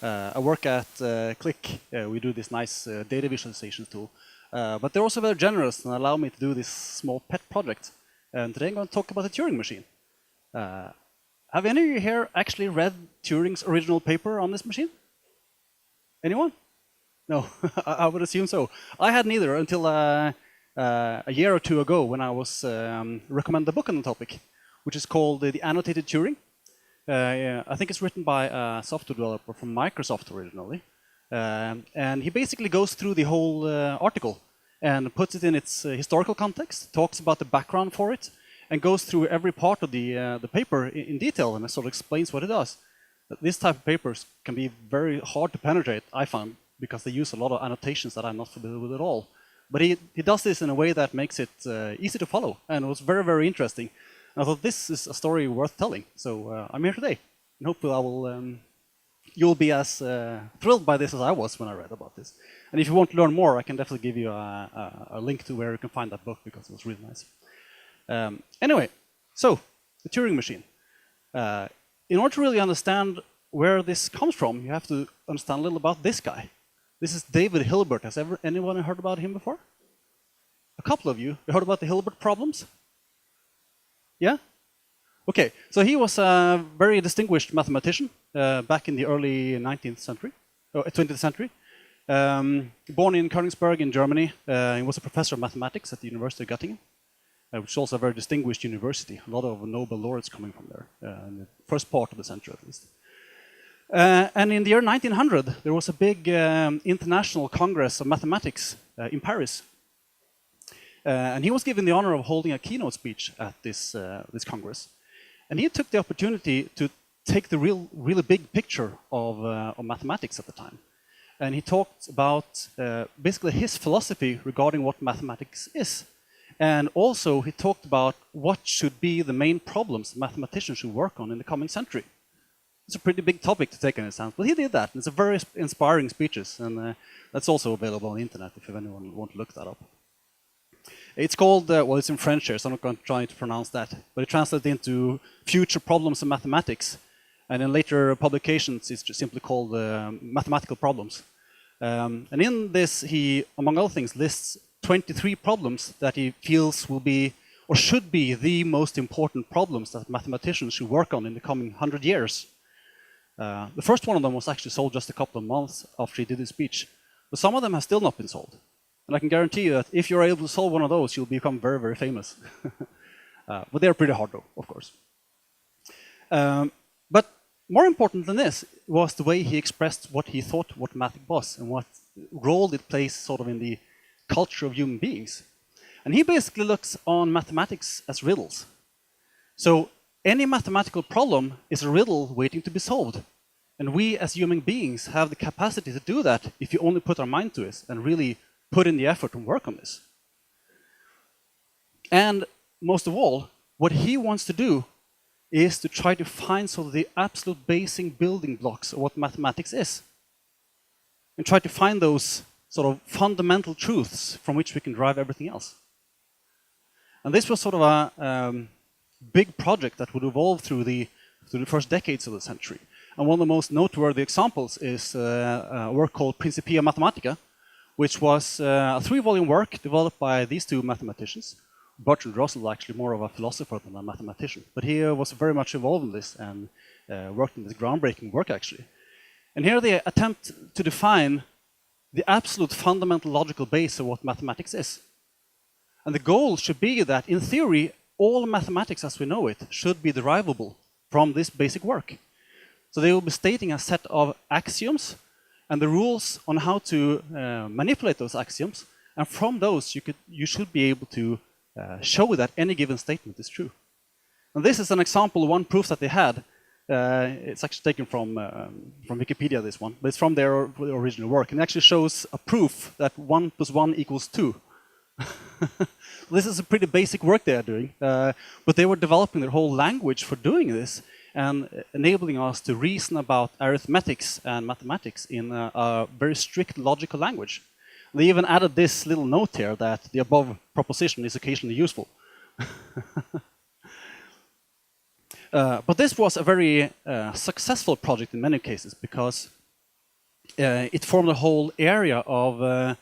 I work at Click. We do this nice data visualization tool. But they're also very generous and allow me to do this small pet project. And today I'm going to talk about the Turing machine. Have any of you here actually read Turing's original paper on this machine? Anyone? No, I would assume so. I hadn't either until a year or two ago when I was recommended a book on the topic, which is called The Annotated Turing. I think it's written by a software developer from Microsoft originally. And he basically goes through the whole article and puts it in its historical context, talks about the background for it, and goes through every part of the paper in detail and sort of explains what it does. This type of papers can be very hard to penetrate, I found, because they use a lot of annotations that I'm not familiar with at all. But he does this in a way that makes it easy to follow, and it was very, very interesting. And I thought this is a story worth telling, so I'm here today. And hopefully you'll be as thrilled by this as I was when I read about this. And if you want to learn more, I can definitely give you a link to where you can find that book, because it was really nice. Anyway, so the Turing machine. In order to really understand where this comes from, you have to understand a little about this guy. This is David Hilbert. Has anyone heard about him before? A couple of you. You heard about the Hilbert problems? Yeah? Okay, so he was a very distinguished mathematician back in the early 19th century, 20th century. Born in Königsberg in Germany, he was a professor of mathematics at the University of Göttingen, which is also a very distinguished university. A lot of Nobel laureates coming from there, in the first part of the century at least. And in the year 1900, there was a big international congress of mathematics in Paris. And he was given the honor of holding a keynote speech at this congress. And he took the opportunity to take the really big picture of mathematics at the time. And he talked about basically his philosophy regarding what mathematics is. And also he talked about what should be the main problems mathematicians should work on in the coming century. It's a pretty big topic to take in a sense, but he did that. And it's a very inspiring speeches, and that's also available on the internet if anyone wants to look that up. It's called, well, it's in French here, so I'm not going to try to pronounce that, but it translates into Future Problems in Mathematics. And in later publications, it's just simply called Mathematical Problems. And in this, he, among other things, lists 23 problems that he feels will be, or should be, the most important problems that mathematicians should work on in the coming 100 years. The first one of them was actually solved just a couple of months after he did his speech. But some of them have still not been solved. And I can guarantee you that if you're able to solve one of those, you'll become very, very famous. But they're pretty hard though, of course. But more important than this was the way he expressed what he thought what math was and what role it plays sort of in the culture of human beings. And he basically looks on mathematics as riddles. So any mathematical problem is a riddle waiting to be solved. And we as human beings have the capacity to do that if you only put our mind to it and really put in the effort and work on this. And most of all, what he wants to do is to try to find sort of the absolute basic building blocks of what mathematics is. And try to find those sort of fundamental truths from which we can drive everything else. And this was sort of a big project that would evolve through the first decades of the century. And one of the most noteworthy examples is a work called Principia Mathematica, which was a 3-volume work developed by these two mathematicians. Bertrand Russell, actually more of a philosopher than a mathematician, but he was very much involved in this and worked in this groundbreaking work actually. And here they attempt to define the absolute fundamental logical base of what mathematics is. And the goal should be that, in theory, all mathematics as we know it should be derivable from this basic work. So they will be stating a set of axioms and the rules on how to manipulate those axioms. And from those, you should be able to show that any given statement is true. And this is an example of one proof that they had. It's actually taken from Wikipedia, this one, but it's from their original work. And it actually shows a proof that 1 + 1 = 2. This is a pretty basic work they are doing, but they were developing their whole language for doing this and enabling us to reason about arithmetics and mathematics in a very strict logical language. They even added this little note here that the above proposition is occasionally useful. But this was a very successful project in many cases because it formed a whole area of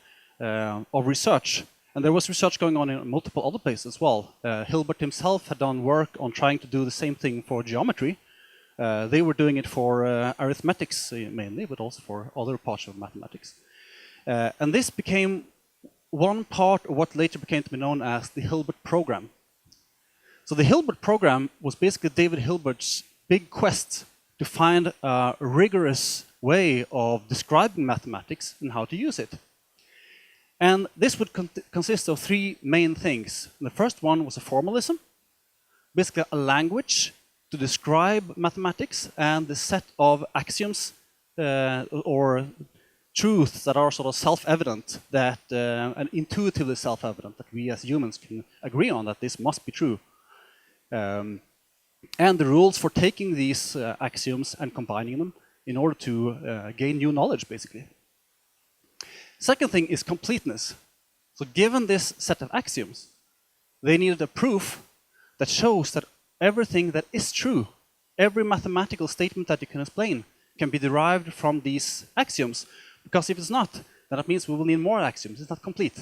research. And there was research going on in multiple other places as well. Hilbert himself had done work on trying to do the same thing for geometry. They were doing it for arithmetics mainly, but also for other parts of mathematics. And this became one part of what later became to be known as the Hilbert Program. So the Hilbert Program was basically David Hilbert's big quest to find a rigorous way of describing mathematics and how to use it. And this would consist of three main things. The first one was a formalism, basically a language to describe mathematics and the set of axioms or truths that are sort of self-evident, that and intuitively self-evident, that we as humans can agree on that this must be true. And the rules for taking these axioms and combining them in order to gain new knowledge, basically. Second thing is completeness. So given this set of axioms, they needed a proof that shows that everything that is true, every mathematical statement that you can explain, can be derived from these axioms. Because if it's not, then that means we will need more axioms. It's not complete.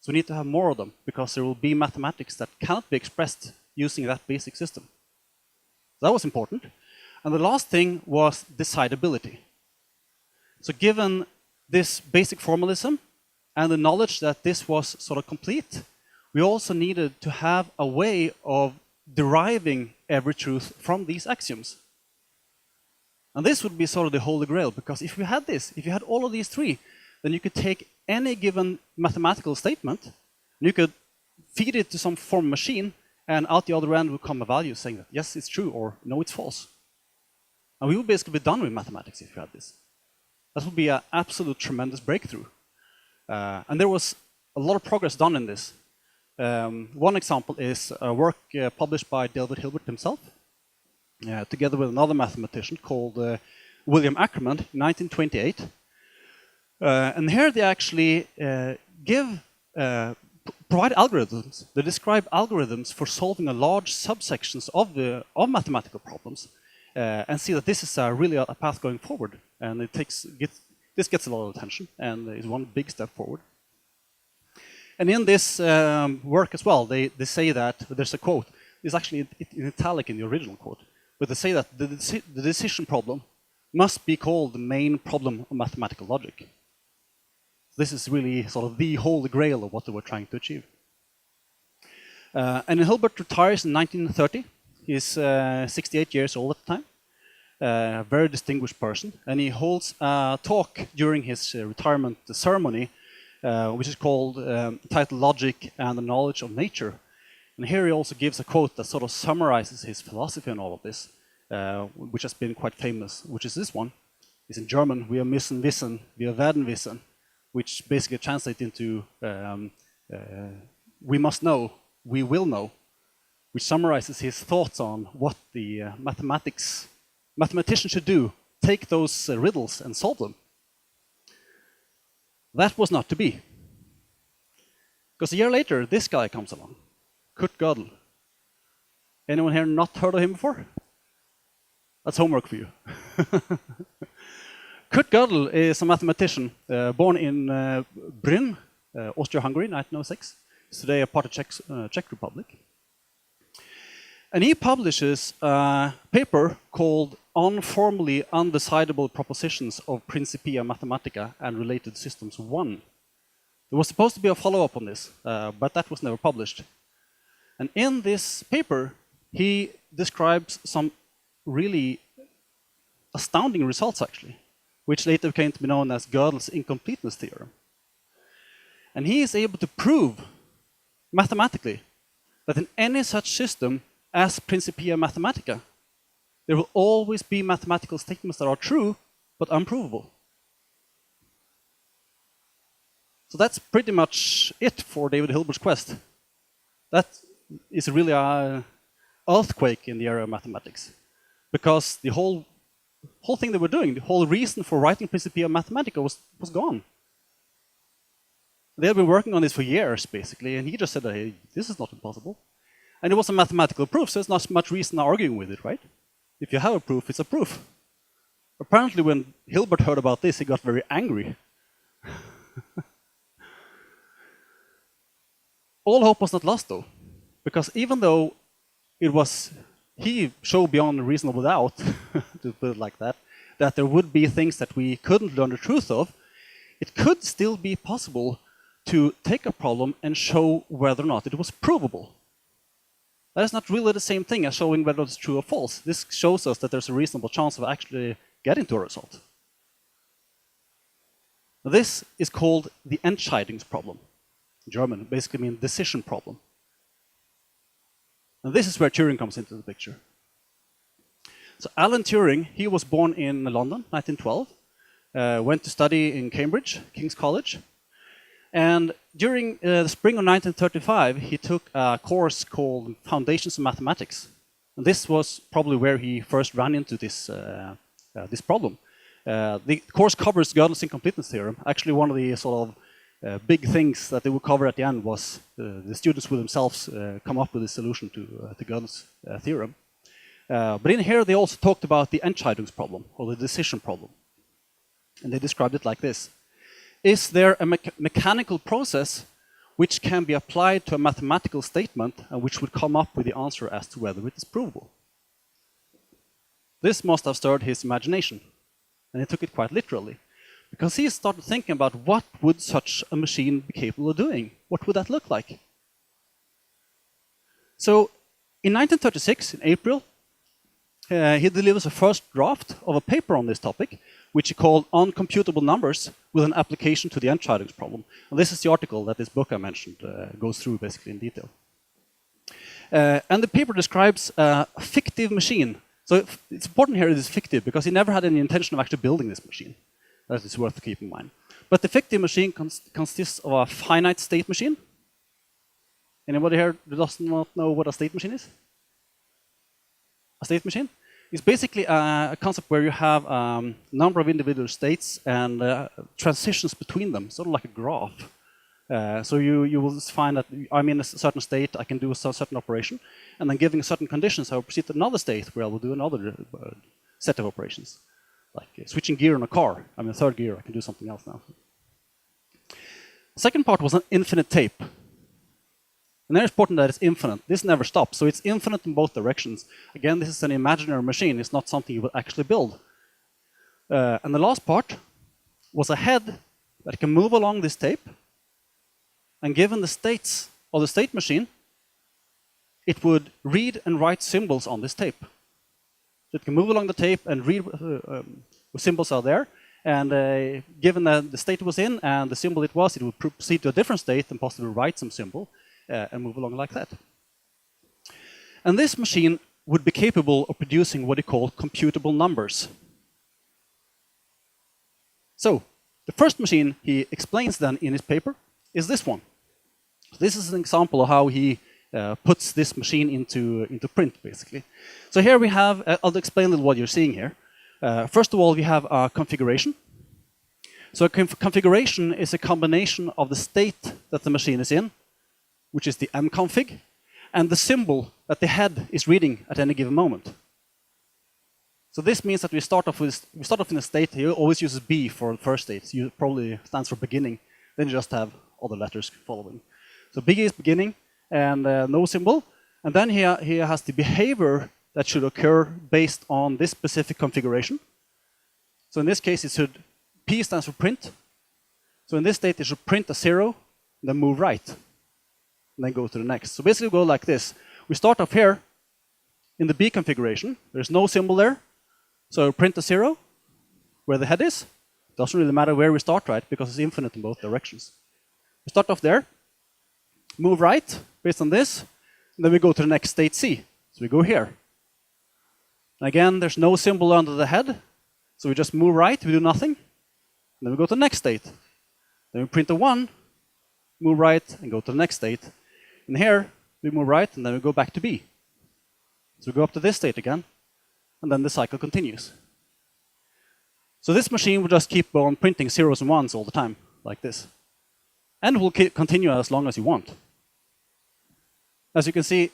So we need to have more of them, because there will be mathematics that cannot be expressed using that basic system. So that was important. And the last thing was decidability. So given this basic formalism and the knowledge that this was sort of complete, we also needed to have a way of deriving every truth from these axioms. And this would be sort of the holy grail, because if you had this, if you had all of these three, then you could take any given mathematical statement, and you could feed it to some form of machine, and out the other end would come a value saying that yes, it's true, or no, it's false. And we would basically be done with mathematics if you had this. That would be an absolute tremendous breakthrough. And there was a lot of progress done in this. One example is a work published by David Hilbert himself, together with another mathematician called William Ackerman in 1928. And here they actually provide algorithms. They describe algorithms for solving a large subsections of mathematical problems, and see that this is really a path going forward. And this gets a lot of attention, and is one big step forward. And in this work as well, they say that there's a quote. It's actually in italic in the original quote. But they say that the decision problem must be called the main problem of mathematical logic. This is really sort of the holy grail of what they were trying to achieve. And Hilbert retires in 1930. He's 68 years old at the time. A very distinguished person. And he holds a talk during his retirement ceremony, which is called Untitled Logic and the Knowledge of Nature. And here he also gives a quote that sort of summarizes his philosophy on all of this, which has been quite famous, which is this one. It's in German, wir müssen wissen, wir werden wissen, which basically translates into we must know, we will know, which summarizes his thoughts on what the mathematician should do, take those riddles and solve them. That was not to be. Because a year later, this guy comes along. Kurt Gödel. Anyone here not heard of him before? That's homework for you. Kurt Gödel is a mathematician born in Brünn, Austria-Hungary, 1906. He's today a part of Czech Republic. And he publishes a paper called On Formally Undecidable Propositions of Principia Mathematica and Related Systems 1. There was supposed to be a follow-up on this, but that was never published. And in this paper, he describes some really astounding results, actually, which later came to be known as Gödel's incompleteness theorem. And he is able to prove mathematically that in any such system as Principia Mathematica, there will always be mathematical statements that are true, but unprovable. So that's pretty much it for David Hilbert's quest. That is really an earthquake in the area of mathematics. Because the whole thing they were doing, the whole reason for writing Principia Mathematica was gone. They had been working on this for years, basically, and he just said, hey, this is not impossible. And it was a mathematical proof, so there's not much reason arguing with it, right? If you have a proof, it's a proof. Apparently, when Hilbert heard about this, he got very angry. All hope was not lost, though, because even though he showed beyond a reasonable doubt, to put it like that there would be things that we couldn't learn the truth of, it could still be possible to take a problem and show whether or not it was provable. That is not really the same thing as showing whether it's true or false. This shows us that there's a reasonable chance of actually getting to a result. This is called the Entscheidungsproblem. In German, it basically means decision problem. And this is where Turing comes into the picture. So Alan Turing, he was born in London, 1912, went to study in Cambridge, King's College. And during the spring of 1935, he took a course called Foundations of Mathematics. And this was probably where he first ran into this problem. The course covers Gödel's incompleteness theorem. Actually, one of the sort of big things that they would cover at the end was the students would themselves come up with a solution to Gödel's theorem. But in here, they also talked about the Entscheidungsproblem, or the decision problem. And they described it like this. Is there a mechanical process which can be applied to a mathematical statement and which would come up with the answer as to whether it is provable? This must have stirred his imagination, and he took it quite literally, because he started thinking about what would such a machine be capable of doing? What would that look like? So in 1936, in April, he delivers a first draft of a paper on this topic, which he called Uncomputable Numbers with an application to the Entscheidungsproblem. And this is the article that this book I mentioned goes through basically in detail. And the paper describes a fictive machine. So it's important here it is fictive, because he never had any intention of actually building this machine. That is worth to keep in mind. But the fictive machine consists of a finite state machine. Anybody here does not know what a state machine is? A state machine? It's basically a concept where you have a number of individual states and transitions between them, sort of like a graph. So you will find that I'm in a certain state, I can do a certain operation, and then given certain conditions, I will proceed to another state where I will do another set of operations. Like switching gear in a car. I'm in third gear, I can do something else now. The second part was an infinite tape. And it's important that it's infinite. This never stops, so it's infinite in both directions. Again, this is an imaginary machine. It's not something you will actually build. And the last part was a head that can move along this tape. And given the states of the state machine, it would read and write symbols on this tape. So it can move along the tape and read what symbols are there. And given that the state it was in and the symbol it would proceed to a different state and possibly write some symbol. And move along like that. And this machine would be capable of producing what he called computable numbers. So, the first machine he explains then in his paper is this one. This is an example of how he puts this machine into print, basically. So here we have, I'll explain a little what you're seeing here. First of all, we have a configuration. So a configuration is a combination of the state that the machine is in, which is the mconfig, and the symbol that the head is reading at any given moment. So this means that we start off in a state. He always uses B for the first state. So it probably stands for beginning. Then you just have other letters following. So B is beginning and no symbol. And then he has the behavior that should occur based on this specific configuration. So in this case, P stands for print. So in this state, it should print a 0, then move right. And then go to the next. So basically go like this. We start off here in the B configuration. There's no symbol there. So print a 0 where the head is. Doesn't really matter where we start, right? Because it's infinite in both directions. We start off there. Move right based on this. And then we go to the next state C. So we go here. And again, there's no symbol under the head. So we just move right. We do nothing. And then we go to the next state. Then we print a 1. Move right and go to the next state. And here, we move right, and then we go back to B. So we go up to this state again, and then the cycle continues. So this machine will just keep on printing 0s and 1s all the time, like this. And will continue as long as you want. As you can see,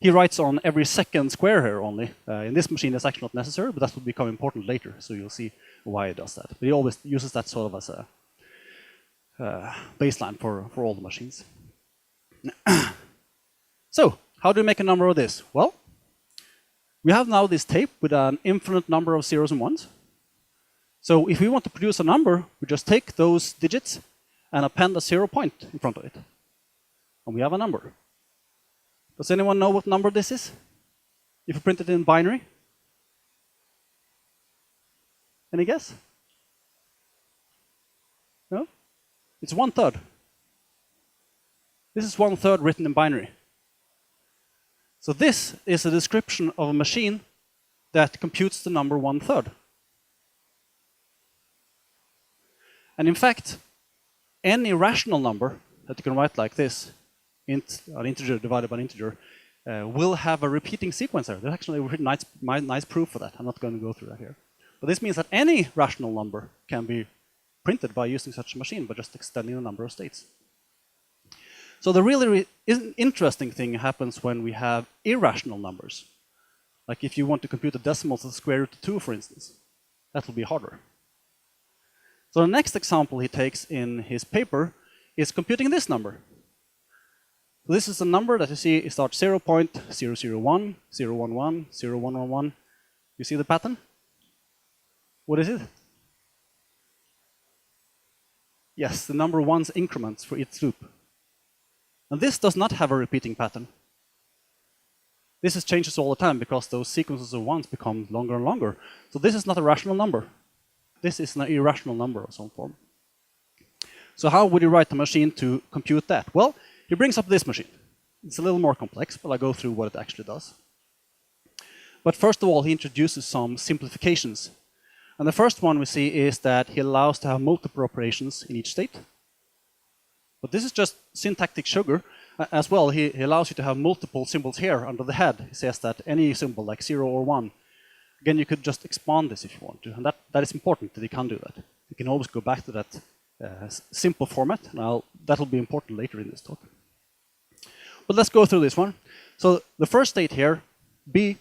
he writes on every second square here only. In this machine, that's actually not necessary, but that will become important later. So you'll see why he does that. But he always uses that sort of as a baseline for all the machines. So, how do we make a number of this? Well, we have now this tape with an infinite number of zeros and ones. So if we want to produce a number, we just take those digits and append a 0 point in front of it. And we have a number. Does anyone know what number this is? If you print it in binary? Any guess? No? It's 1/3. This is 1/3 written in binary. So this is a description of a machine that computes the number 1/3. And in fact, any rational number that you can write like this, an integer divided by an integer, will have a repeating sequencer. There's actually a really nice proof for that. I'm not going to go through that here. But this means that any rational number can be printed by using such a machine, by just extending the number of states. So the really interesting thing happens when we have irrational numbers. Like if you want to compute the decimals of the square root of 2, for instance. That will be harder. So the next example he takes in his paper is computing this number. So this is a number that you see, it starts 0.001, 011, 0111. You see the pattern? What is it? Yes, the number ones increments for each loop. And this does not have a repeating pattern. This changes all the time because those sequences of ones become longer and longer. So this is not a rational number. This is an irrational number of some form. So how would you write a machine to compute that? Well, he brings up this machine. It's a little more complex, but I'll go through what it actually does. But first of all, he introduces some simplifications. And the first one we see is that he allows to have multiple operations in each state. But this is just syntactic sugar. As well, he allows you to have multiple symbols here under the head. He says that any symbol like 0 or 1, again, you could just expand this if you want to. And that is important that you can do that. You can always go back to that simple format. Now, that will be important later in this talk. But let's go through this one. So the first state here, B,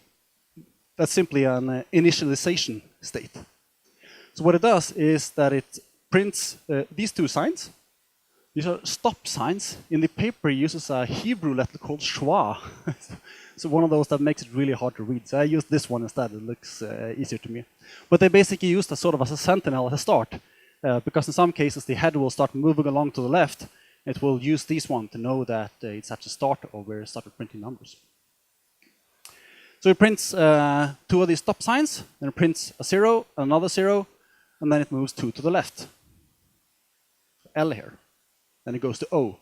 that's simply an initialization state. So what it does is that it prints these two signs. These are stop signs. In the paper, he uses a Hebrew letter called schwa. So one of those that makes it really hard to read. So I use this one instead. It looks easier to me. But they basically use that sort of as a sentinel at the start. Because in some cases, the head will start moving along to the left. It will use this one to know that it's at the start of where it started printing numbers. So it prints two of these stop signs. Then it prints a 0, another 0. And then it moves 2 to the left. L here. Then it goes to O.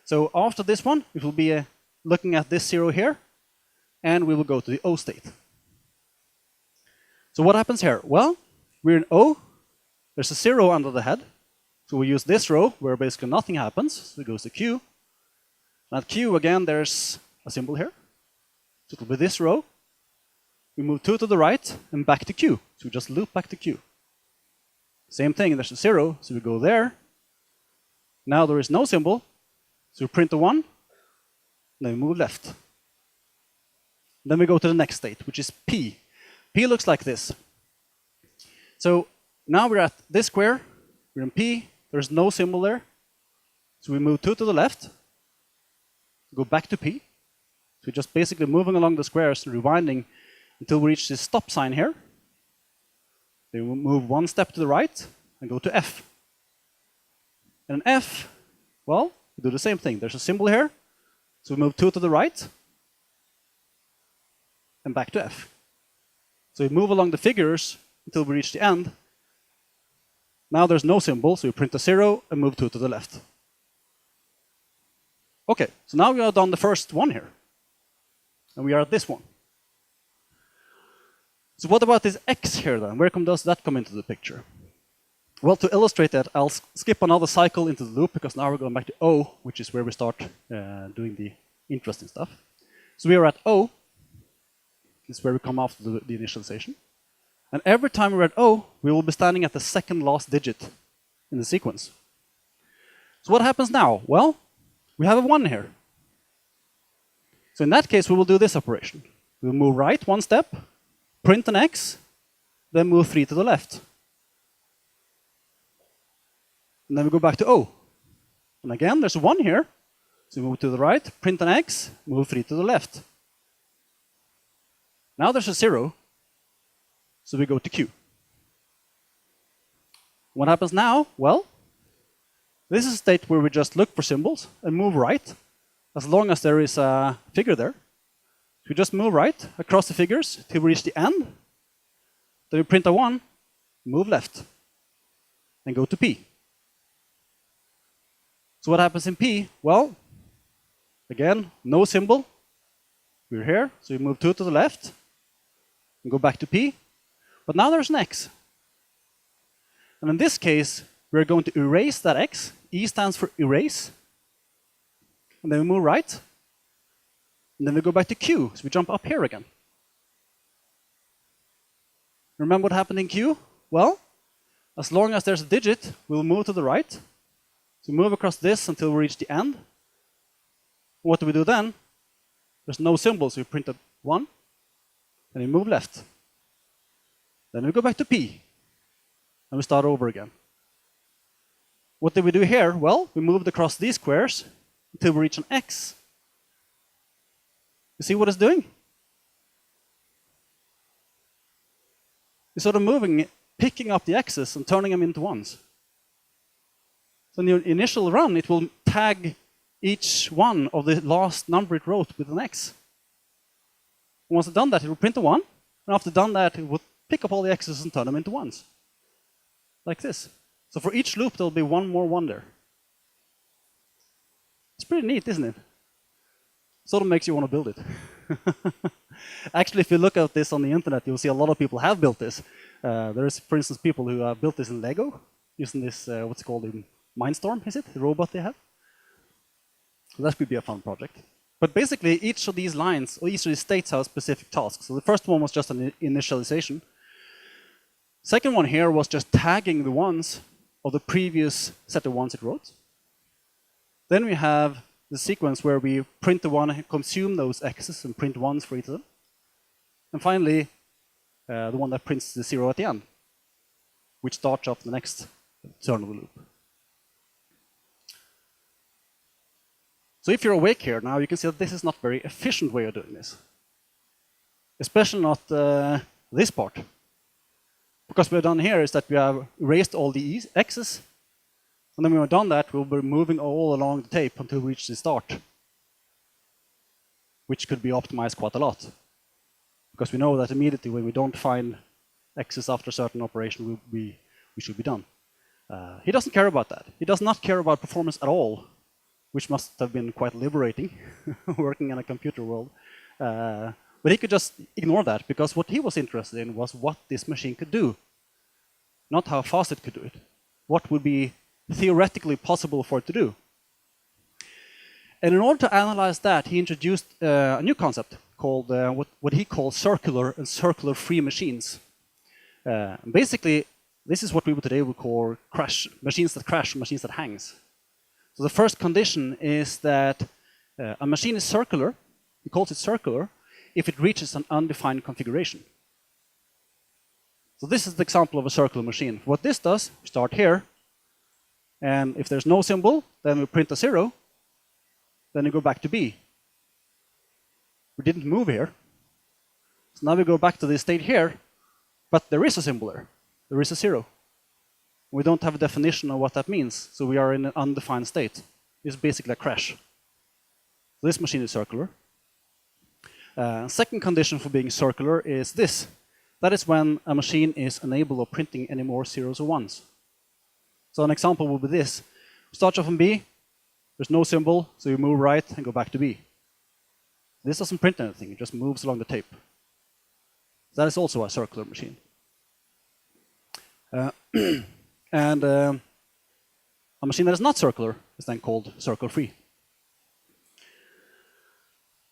So after this one, it will be looking at this 0 here, and we will go to the O state. So what happens here? Well, we're in O. There's a 0 under the head. So we use this row where basically nothing happens. So it goes to Q. And at Q, again, there's a symbol here. So it will be this row. We move 2 to the right and back to Q. So we just loop back to Q. Same thing, there's a 0, so we go there. Now there is no symbol, so we print the 1, then we move left. Then we go to the next state, which is P. P looks like this. So now we're at this square, we're in P, there's no symbol there. So we move 2 to the left, go back to P. So we're just basically moving along the squares and rewinding until we reach this stop sign here. Then we move 1 step to the right and go to F. And F, well, we do the same thing. There's a symbol here. So we move 2 to the right and back to F. So we move along the figures until we reach the end. Now there's no symbol, so we print a 0 and move 2 to the left. Okay, so now we are done the first one here. And we are at this one. So what about this X here then? Where does that come into the picture? Well, to illustrate that, I'll skip another cycle into the loop because now we're going back to O, which is where we start doing the interesting stuff. So we are at O. This is where we come after the initialization. And every time we're at O, we will be standing at the second last digit in the sequence. So what happens now? Well, we have a 1 here. So in that case, we will do this operation. We'll move right one step, print an x, then move 3 to the left. And then we go back to O. And again, there's 1 here. So we move to the right, print an x, move 3 to the left. Now there's a 0. So we go to Q. What happens now? Well, this is a state where we just look for symbols and move right, as long as there is a figure there. So we just move right across the figures till we reach the end. Then we print a 1, move left, and go to P. So what happens in P? Well, again, no symbol. We're here, so we move 2 to the left, and go back to P. But now there's an X. And in this case, we're going to erase that X. E stands for erase. And then we move right. And then we go back to Q, so we jump up here again. Remember what happened in Q? Well, as long as there's a digit, we'll move to the right. So we move across this until we reach the end. What do we do then? There's no symbol, so we print a 1. And we move left. Then we go back to P. And we start over again. What did we do here? Well, we moved across these squares until we reach an X. You see what it's doing? It's sort of moving, picking up the X's and turning them into 1s. So in the initial run, it will tag each one of the last number it wrote with an X. And once it's done that, it will print a 1. And after done that, it will pick up all the X's and turn them into 1s. Like this. So for each loop, there'll be 1 more 1 there. It's pretty neat, isn't it? Sort of makes you want to build it. Actually, if you look at this on the internet, you'll see a lot of people have built this. There is, for instance, people who have built this in Lego, using this, what's called a Mindstorm, is it? The robot they have. So that could be a fun project. But basically, each of these lines, or each of these states have specific tasks. So the first one was just an initialization. Second one here was just tagging the 1s of the previous set of 1s it wrote. Then we have the sequence where we print the 1 and consume those X's and print 1s for each of them. And finally, the one that prints the 0 at the end, which starts off the next turn of the loop. So if you're awake here now, you can see that this is not a very efficient way of doing this. Especially not this part. Because what we've done here is that we have erased all the X's, and then when we've done that, we'll be moving all along the tape until we reach the start, which could be optimized quite a lot. Because we know that immediately when we don't find X's after a certain operation, we should be done. He doesn't care about that. He does not care about performance at all, which must have been quite liberating, working in a computer world. But he could just ignore that, because what he was interested in was what this machine could do, not how fast it could do it. What would be theoretically possible for it to do. And in order to analyze that, he introduced a new concept called what he calls circular and circular-free machines. Basically, this is what we today would call machines that crash, machines that hangs. So the first condition is that a machine is circular. He calls it circular if it reaches an undefined configuration. So this is the example of a circular machine. What this does, we start here, and if there's no symbol, then we print a 0, then we go back to B. We didn't move here. So now we go back to this state here, but there is a symbol there. There is a 0. We don't have a definition of what that means, so we are in an undefined state. It's basically a crash. So this machine is circular. Second condition for being circular is this. That is when a machine is unable of printing any more 0s or 1s. So an example would be this. We start off on B, there's no symbol, so you move right and go back to B. This doesn't print anything, it just moves along the tape. That is also a circular machine. And a machine that is not circular is then called circle-free.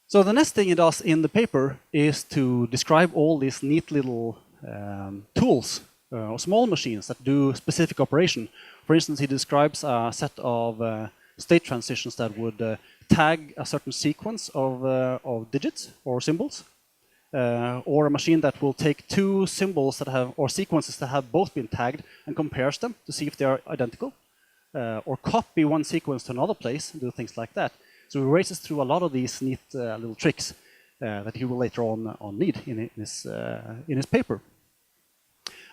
So the next thing he does in the paper is to describe all these neat little tools, or small machines that do specific operation. For instance, he describes a set of state transitions that would tag a certain sequence of digits or symbols, or a machine that will take two symbols that have, or sequences that have both been tagged and compares them to see if they are identical, or copy one sequence to another place and do things like that. So he races through a lot of these neat little tricks that he will later on need in his paper.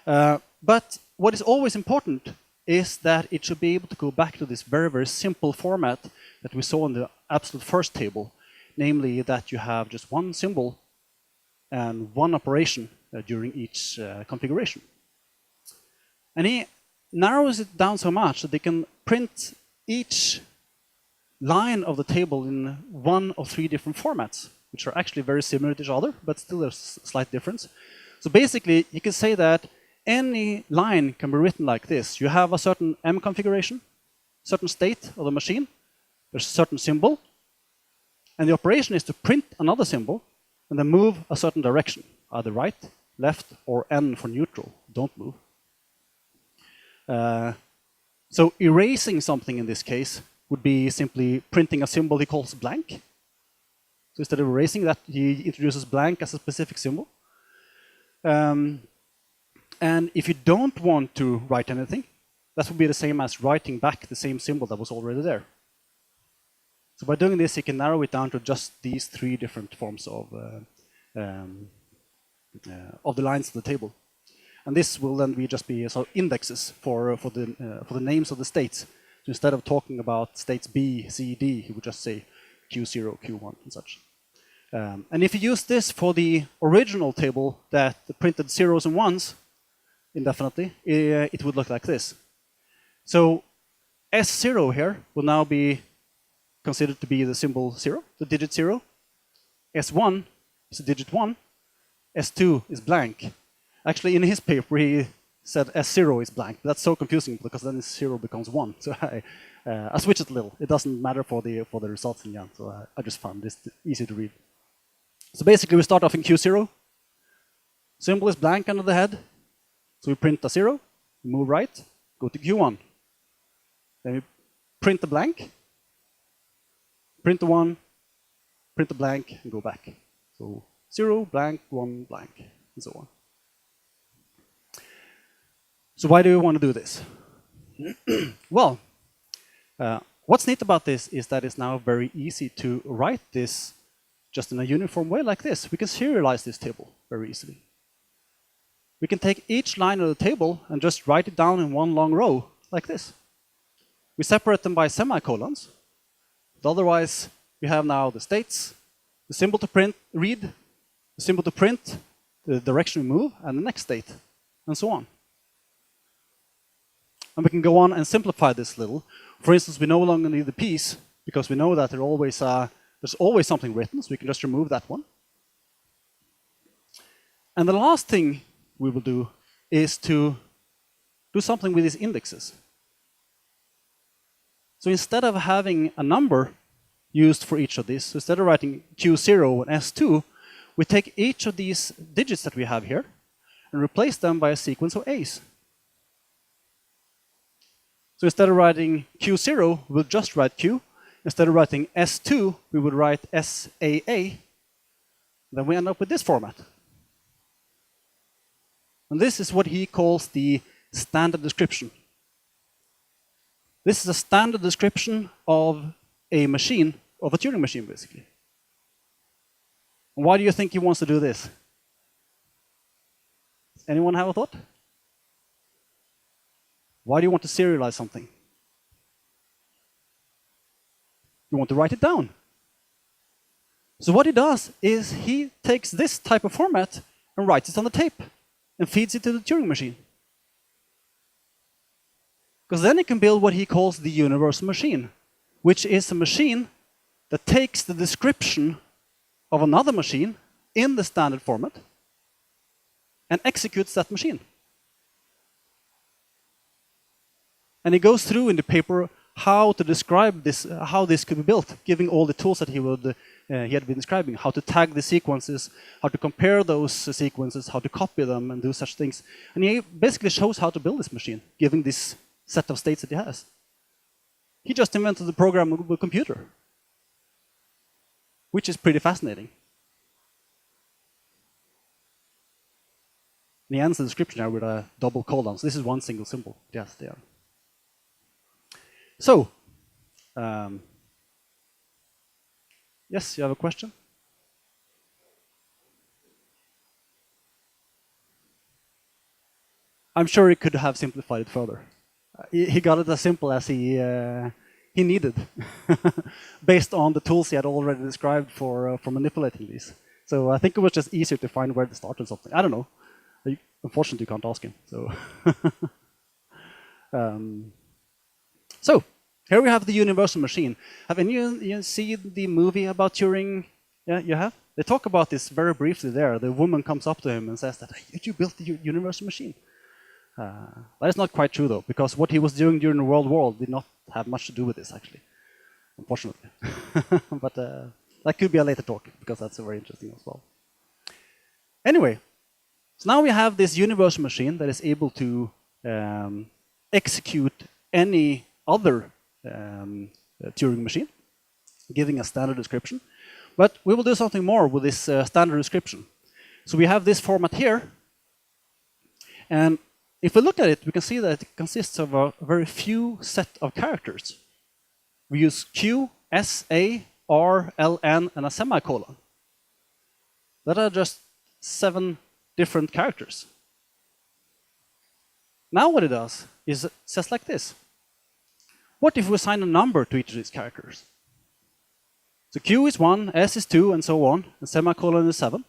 But what is always important is that it should be able to go back to this very, very simple format that we saw in the absolute first table, namely that you have just one symbol and one operation during each configuration. And he narrows it down so much that they can print each line of the table in one of three different formats, which are actually very similar to each other, but still there's a slight difference. So basically, you can say that any line can be written like this. You have a certain M configuration, certain state of the machine, there's a certain symbol, and the operation is to print another symbol and then move a certain direction, either right, left, or N for neutral, don't move. So erasing something in this case would be simply printing a symbol he calls blank. So instead of erasing that, he introduces blank as a specific symbol. And if you don't want to write anything, that would be the same as writing back the same symbol that was already there. So by doing this, you can narrow it down to just these three different forms of the lines of the table. And this will then just be sort of indexes for the names of the states. So instead of talking about states B, C, D, he would just say Q0, Q1, and such. And if you use this for the original table that printed zeros and ones indefinitely, it would look like this. So S0 here will now be considered to be the symbol 0, the digit 0. S1 is the digit 1. S2 is blank. Actually, in his paper, he said S0 is blank. That's so confusing because then 0 becomes 1. So I switched it a little. It doesn't matter for the results in the end. So I just found this easy to read. So basically, we start off in Q0. Symbol is blank under the head. So we print a 0, move right, go to Q1. Then we print the blank, print the 1, print the blank, and go back. So 0, blank, 1, blank, and so on. So why do we want to do this? Well, what's neat about this is that it's now very easy to write this just in a uniform way like this. We can serialize this table very easily. We can take each line of the table and just write it down in one long row like this. We separate them by semicolons. But otherwise, we have now the states, the symbol to read, the symbol to print, the direction we move, and the next state, and so on. And we can go on and simplify this a little. For instance, we no longer need the piece because we know that there's always something written, so we can just remove that one. And the last thing we will do is to do something with these indexes. So instead of having a number used for each of these, so instead of writing Q0 and S2, we take each of these digits that we have here and replace them by a sequence of A's. So instead of writing Q0, we'll just write Q. Instead of writing S2, we would write SAA. Then we end up with this format. And this is what he calls the standard description. This is a standard description of a machine, of a Turing machine, basically. And why do you think he wants to do this? Anyone have a thought? Why do you want to serialize something? You want to write it down. So what he does is he takes this type of format and writes it on the tape and feeds it to the Turing machine. Because then he can build what he calls the universal machine, which is a machine that takes the description of another machine in the standard format and executes that machine. And he goes through in the paper how to describe this, how this could be built, giving all the tools that he had been describing, how to tag the sequences, how to compare those sequences, how to copy them and do such things. And he basically shows how to build this machine, given this set of states that he has. He just invented the programmable computer, which is pretty fascinating. And he ends the description here with a double colon. So this is one single symbol. Yes, they are. So, yes, you have a question? I'm sure he could have simplified it further. He got it as simple as he needed, based on the tools he had already described for manipulating these. So I think it was just easier to find where to start or something. I don't know. Unfortunately, you can't ask him. So, so here we have the universal machine. Have any of you seen the movie about Turing? Yeah, you have? They talk about this very briefly there. The woman comes up to him and says that, hey, you built the universal machine. That is not quite true, though, because what he was doing during the World War did not have much to do with this, actually, unfortunately. But that could be a later talk, because that's very interesting as well. Anyway, so now we have this universal machine that is able to execute any other Turing machine, giving a standard description. But we will do something more with this standard description. So we have this format here. And if we look at it, we can see that it consists of a very few set of characters. We use Q, S, A, R, L, N, and a semicolon. That are just 7 different characters. Now what it does is it says like this. What if we assign a number to each of these characters? So Q is 1, S is 2, and so on, and semicolon is 7.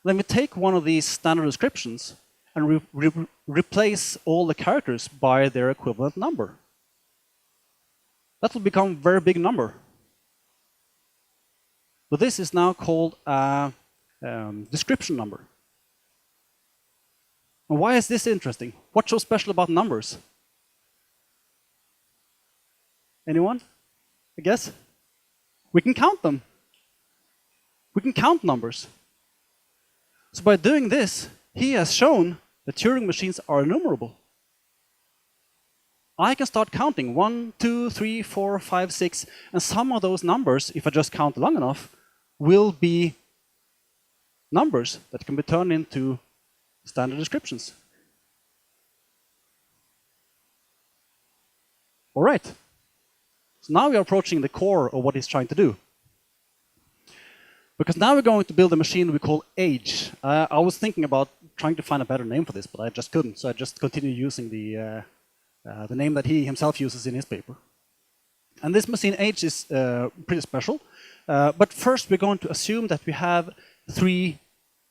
Then we take one of these standard descriptions and replace all the characters by their equivalent number. That will become a very big number. But this is now called a description number. And why is this interesting? What's so special about numbers? Anyone? I guess? We can count them. We can count numbers. So by doing this, he has shown that Turing machines are enumerable. I can start counting 1, 2, 3, 4, 5, 6, and some of those numbers, if I just count long enough, will be numbers that can be turned into standard descriptions. All right. So now we are approaching the core of what he's trying to do. Because now we're going to build a machine we call age. I was thinking about trying to find a better name for this, but I just couldn't. So I just continued using the name that he himself uses in his paper. And this machine age is pretty special. But first we're going to assume that we have 3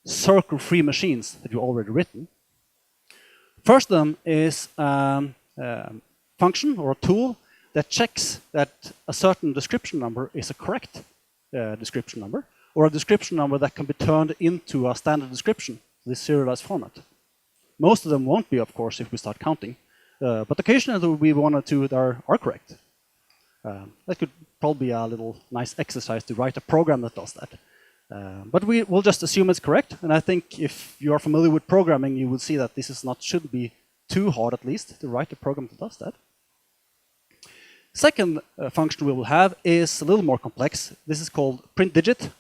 circle-free machines that we've already written. First of them is a function or a tool that checks that a certain description number is a correct description number, or a description number that can be turned into a standard description, this serialized format. Most of them won't be, of course, if we start counting, but occasionally there will be 1 or 2 that are correct. That could probably be a little nice exercise to write a program that does that. But we will just assume it's correct, and I think if you are familiar with programming, you will see that this is not shouldn't be too hard, at least, to write a program that does that. Second function we will have is a little more complex. This is called print digit,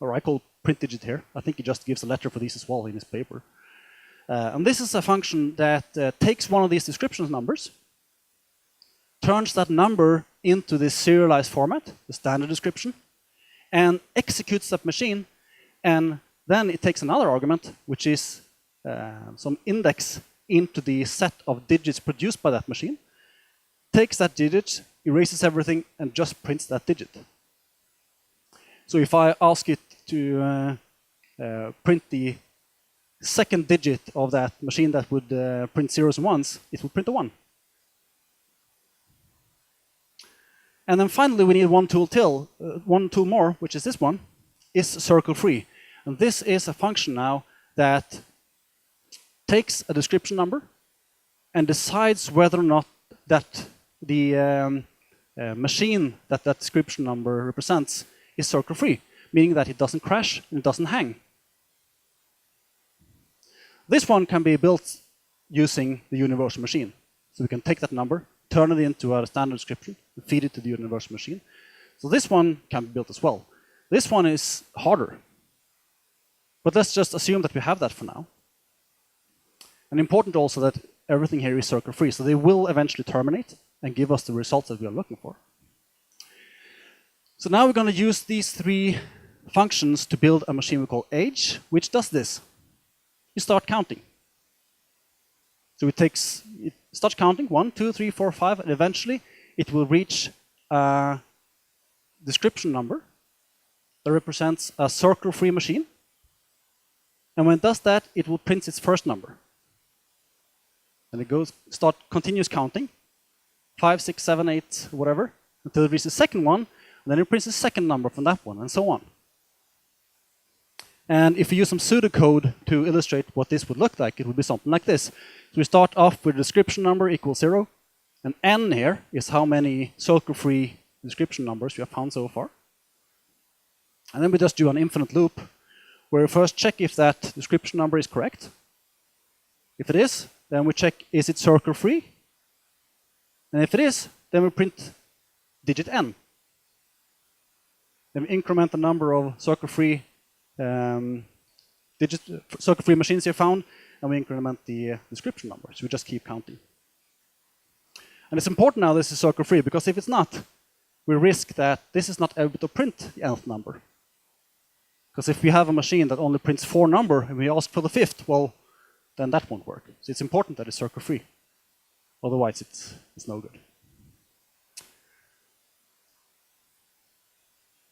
or I call print digit here. I think he just gives a letter for these as well in his paper. And this is a function that takes one of these description numbers, turns that number into this serialized format, the standard description, and executes that machine, and then it takes another argument, which is some index into the set of digits produced by that machine, takes that digit, erases everything, and just prints that digit. So if I ask it to print the second digit of that machine that would print zeros and ones, it will print a 1. And then finally, we need one tool more, which is this one, is circle-free. And this is a function now that takes a description number and decides whether or not that the machine that that description number represents is circle-free, meaning that it doesn't crash and it doesn't hang. This one can be built using the universal machine. So we can take that number, turn it into a standard description, and feed it to the universal machine. So this one can be built as well. This one is harder. But let's just assume that we have that for now. And important also that everything here is circle-free, so they will eventually terminate and give us the results that we are looking for. So now we're going to use these three functions to build a machine we call age, which does this. You start counting. So it starts counting 1, 2, 3, 4, 5, and eventually it will reach a description number that represents a circle-free machine. And when it does that, it will print its first number. And it continues counting, 5, 6, 7, 8, whatever, until it reaches the second one, and then it prints the second number from that one, and so on. And if we use some pseudocode to illustrate what this would look like, it would be something like this. So we start off with a description number equals 0, and n here is how many circle-free description numbers we have found so far. And then we just do an infinite loop, where we first check if that description number is correct. If it is, then we check, is it circle-free? And if it is, then we print digit n. Then we increment the number of circle-free circle-free machines you found, and we increment the description number. So we just keep counting. And it's important now this is circle-free, because if it's not, we risk that this is not able to print the nth number. Because if we have a machine that only prints 4 number and we ask for the 5th, well, then that won't work. So it's important that it's circle-free. Otherwise, it's no good.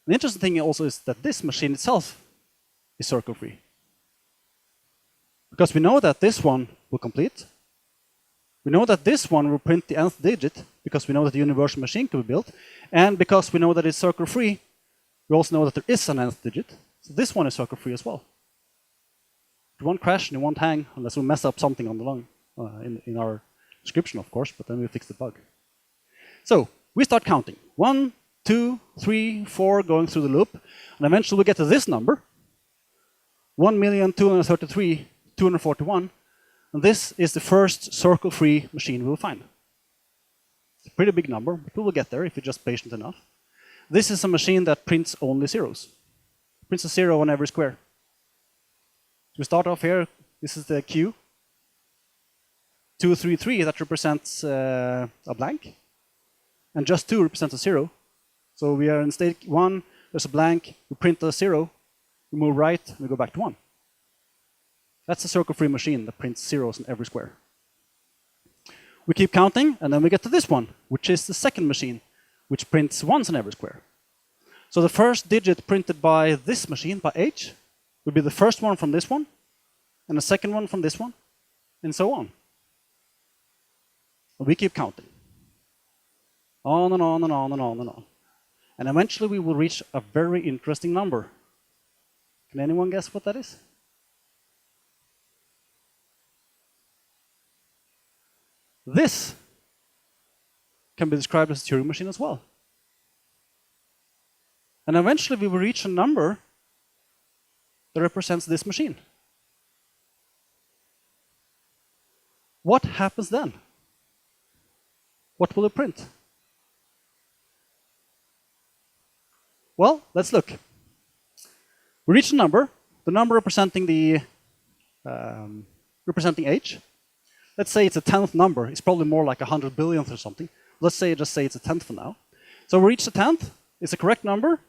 The interesting thing also is that this machine itself is circle-free. Because we know that this one will complete. We know that this one will print the nth digit, because we know that the universal machine can be built. And because we know that it's circle-free, we also know that there is an nth digit. So this one is circle-free as well. It won't crash and it won't hang unless we mess up something on the long in our description, of course, but then we fix the bug. So we start counting. 1, 2, 3, 4, going through the loop. And eventually we get to this number, 1,233,241. And this is the first circle-free machine we'll find. It's a pretty big number, but we will get there if you're just patient enough. This is a machine that prints only zeros. It prints a 0 on every square. So we start off here. This is the Q. 233, that represents a blank. And just 2 represents a 0. So we are in state 1, there's a blank, we print a 0, we move right, and we go back to 1. That's a circle-free machine that prints zeros in every square. We keep counting, and then we get to this one, which is the second machine, which prints 1s in every square. So the first digit printed by this machine, by H, would be the first one from this one, and the second one from this one, and so on. And we keep counting. On and on and on and on and on. And eventually we will reach a very interesting number. Can anyone guess what that is? This can be described as a Turing machine as well. And eventually we will reach a number that represents this machine. What happens then? What will it print? Well, let's look. We reach a number, the number representing the representing H. Let's say it's a 10th number. It's probably more like 100 billionth or something. Let's say just say it's a 10th for now. So we reach the 10th. It's a correct number.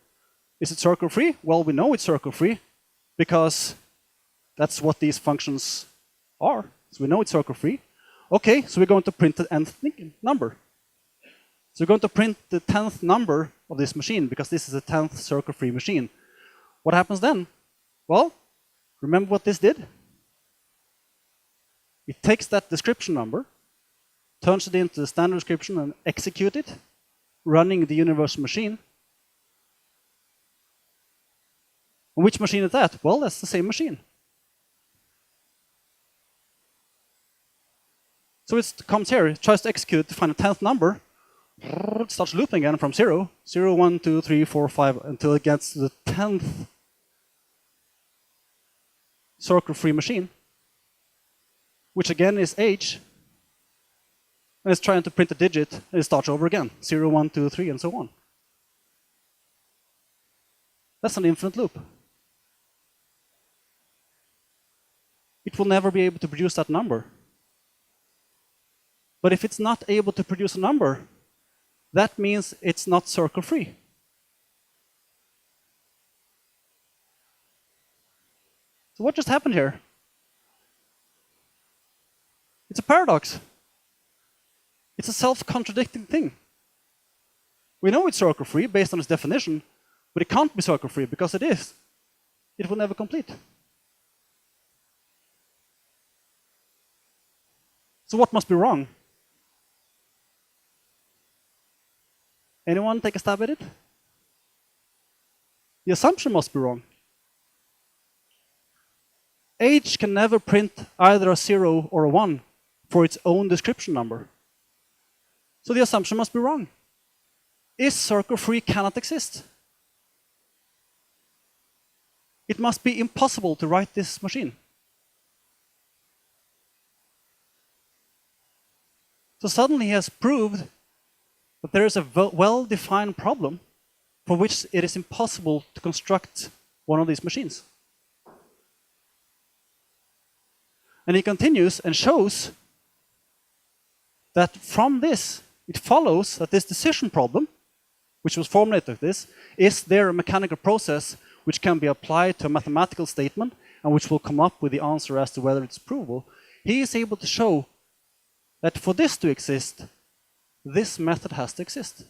Is it circle-free? Well, we know it's circle-free because that's what these functions are. So we know it's circle-free. Okay, so we're going to print the nth number. So we're going to print the 10th number of this machine because this is a 10th circle-free machine. What happens then? Well, remember what this did? It takes that description number, turns it into the standard description and executes it, running the universal machine. And which machine is that? Well, that's the same machine. So it comes here, it tries to execute to find a 10th number, it starts looping again from 0, 0, 1, 2, 3, 4, 5, until it gets to the 10th circle-free machine, which again is H. and it's trying to print a digit, and it starts over again, 0, 1, 2, 3, and so on. That's an infinite loop. It will never be able to produce that number. But if it's not able to produce a number, that means it's not circle-free. So what just happened here? It's a paradox. It's a self-contradicting thing. We know it's circle-free based on its definition, but it can't be circle-free because it is. It will never complete. So what must be wrong? Anyone take a stab at it? The assumption must be wrong. H can never print either a 0 or a 1 for its own description number. So the assumption must be wrong. Is circle-free cannot exist. It must be impossible to write this machine. So suddenly he has proved that there is a well-defined problem for which it is impossible to construct one of these machines. And he continues and shows that from this, it follows that this decision problem, which was formulated like this, is there a mechanical process which can be applied to a mathematical statement and which will come up with the answer as to whether it's provable. He is able to show that for this to exist, this method has to exist.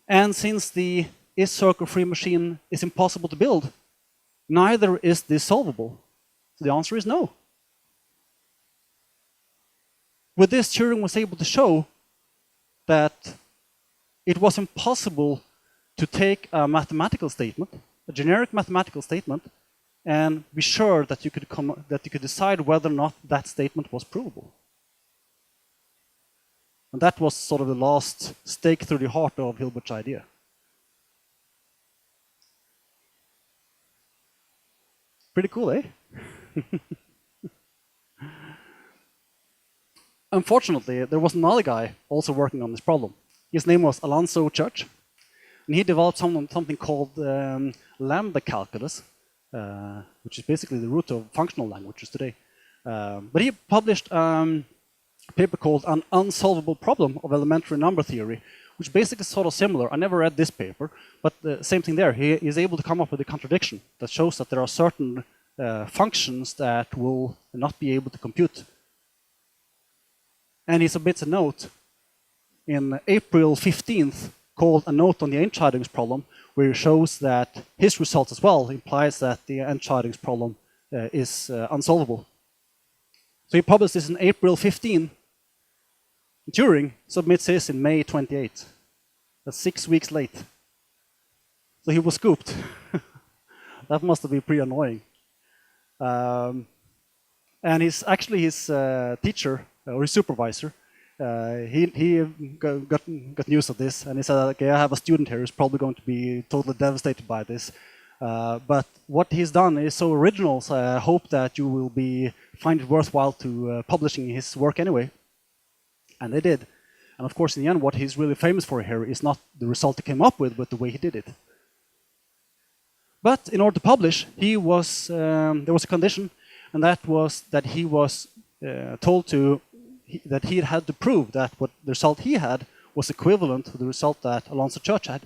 And since the is circle-free machine is impossible to build, neither is this solvable. So the answer is no. With this, Turing was able to show that it was impossible to take a mathematical statement, a generic mathematical statement, and be sure that you could decide whether or not that statement was provable. And that was sort of the last stake through the heart of Hilbert's idea. Pretty cool, eh? Unfortunately, there was another guy also working on this problem. His name was Alonzo Church, and he developed something called lambda calculus, which is basically the root of functional languages today. But he published a paper called An Unsolvable Problem of Elementary Number Theory, which basically is sort of similar. I never read this paper, but the same thing there. He is able to come up with a contradiction that shows that there are certain functions that will not be able to compute. And he submits a note in April 15th called A Note on the Entscheidungs Problem, where he shows that his result as well implies that the Entscheidungs Problem is unsolvable. So he published this in April 15. Turing submits his in May 28. That's 6 weeks late. So he was scooped. That must have been pretty annoying. And his teacher, or his supervisor, he got news of this, and he said, okay, I have a student here who's probably going to be totally devastated by this. But what he's done is so original, so I hope that you will find it worthwhile to publishing his work anyway. And they did. And of course, in the end, what he's really famous for here is not the result he came up with, but the way he did it. But in order to publish, there was a condition, and that was that he was told that he had to prove that what the result he had was equivalent to the result that Alonzo Church had.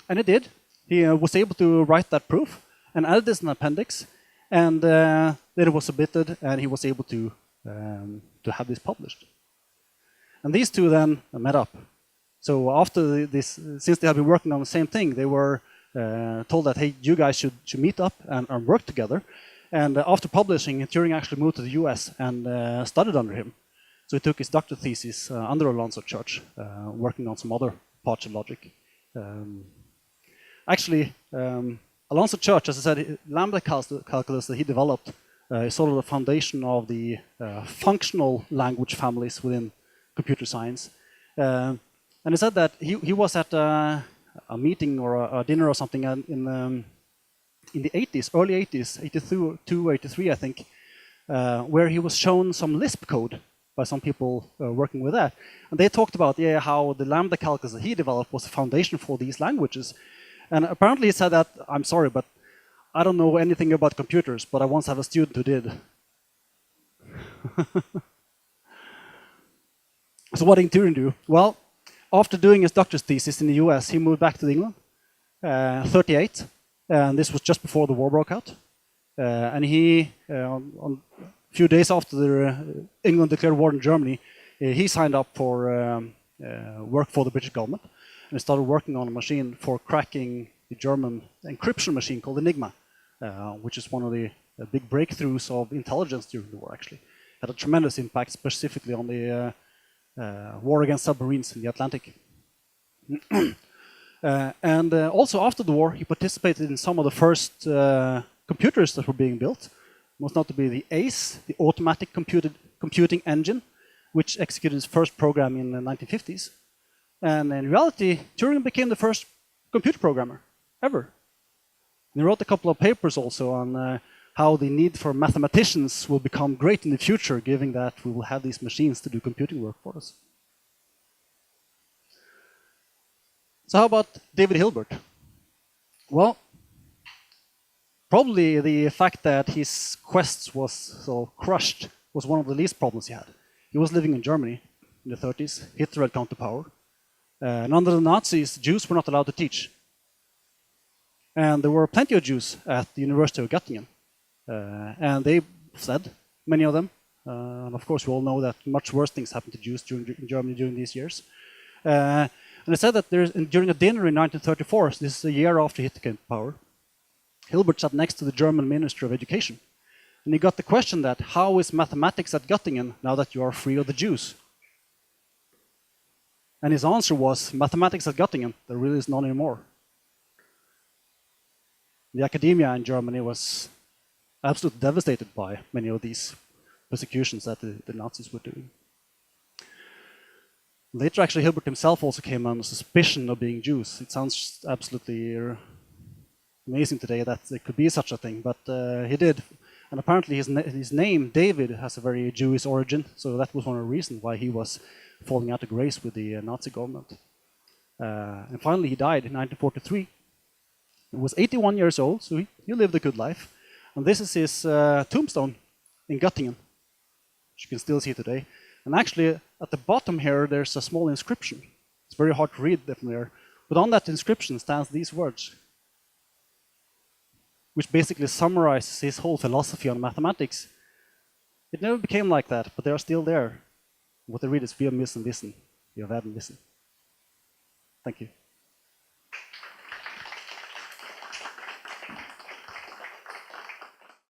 And it did. He was able to write that proof and added this in an appendix, and then it was submitted, and he was able to have this published. And these two then met up. So after this, since they had been working on the same thing, they were told that, hey, you guys should meet up and work together. And after publishing, Turing actually moved to the US and studied under him. So he took his doctorate thesis under Alonzo Church, working on some other parts of logic. Alonzo Church, as I said, lambda calculus that he developed is sort of the foundation of the functional language families within computer science. And he said that he was at a meeting or a dinner or something in the 80s, early 80s, 82, 83, I think, where he was shown some Lisp code by some people working with that. And they talked about how the lambda calculus that he developed was the foundation for these languages. And apparently he said that, I'm sorry, but I don't know anything about computers, but I once had a student who did. So what did Turing do? Well, after doing his doctor's thesis in the US, he moved back to England, 38, and this was just before the war broke out. And he, on a few days after England declared war in Germany, he signed up for work for the British government, and started working on a machine for cracking the German encryption machine called Enigma, which is one of the big breakthroughs of intelligence during the war, actually. Had a tremendous impact, specifically on the war against submarines in the Atlantic. And also after the war, he participated in some of the first computers that were being built, most notably the ACE, the Automatic Computing Engine, which executed its first program in the 1950s. And in reality, Turing became the first computer programmer ever. And he wrote a couple of papers also on how the need for mathematicians will become great in the future, given that we will have these machines to do computing work for us. So how about David Hilbert? Well, probably the fact that his quest was so crushed was one of the least problems he had. He was living in Germany in the 30s. Hitler had come to power. And under the Nazis, Jews were not allowed to teach. And there were plenty of Jews at the University of Göttingen. And they said, many of them, and of course we all know that much worse things happened to Jews in Germany during these years. And they said that during a dinner in 1934, so this is a year after Hitler came to power, Hilbert sat next to the German Ministry of Education. And he got the question that, how is mathematics at Göttingen now that you are free of the Jews? And his answer was, mathematics at Göttingen, there really is none anymore. The academia in Germany was absolutely devastated by many of these persecutions that the Nazis were doing. Later, actually, Hilbert himself also came under suspicion of being Jews. It sounds absolutely amazing today that there could be such a thing, but he did. And apparently his name, David, has a very Jewish origin, so that was one of the reasons why he was falling out of grace with the Nazi government. And finally, he died in 1943. He was 81 years old, so he lived a good life. And this is his tombstone in Göttingen, which you can still see today. And actually, at the bottom here, there's a small inscription. It's very hard to read from there. But on that inscription stands these words, which basically summarizes his whole philosophy on mathematics. It never became like that, but they are still there. What they read is, wir müssen wissen, wir werden wissen. Thank you.